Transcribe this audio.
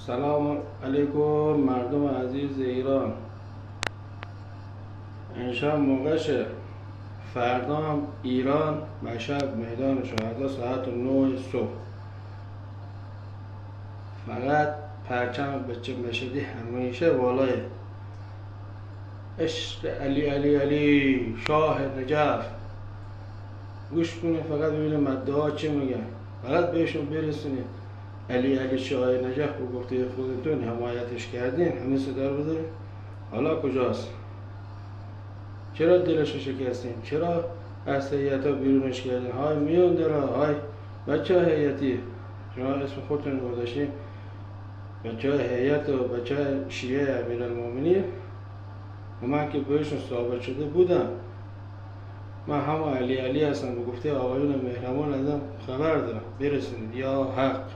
سلام علیکم مردم عزیز ایران. امشب موقعشه. فردا هم ایران مشهد میدان شهدا ساعت 9 صبح. فقط پرچم بچه مشهدی همیشه بالای. عشق علی علی علی شاه نجف. گوش کنید فقط ببینید مدعا چی میگن، فقط بهشون برسونید علی علی شاه نجف رو گفته خودتون حمایتش کردین، همه صدا رو بذارید. حالا کجاست؟ چرا دلش رو شکستین؟ چرا از هیئتا بیرونش کردین؟ های میون درا، های بچه هیئتی، شما اسم خودتون گذاشتین بچه هیئت و بچه شیعه امیرالمومنین. و من که بهشون ثابت شده بودم، من همه علی علی هستم و گفته آقایون مهربان ازم خبر دارم، برسونید یا حق.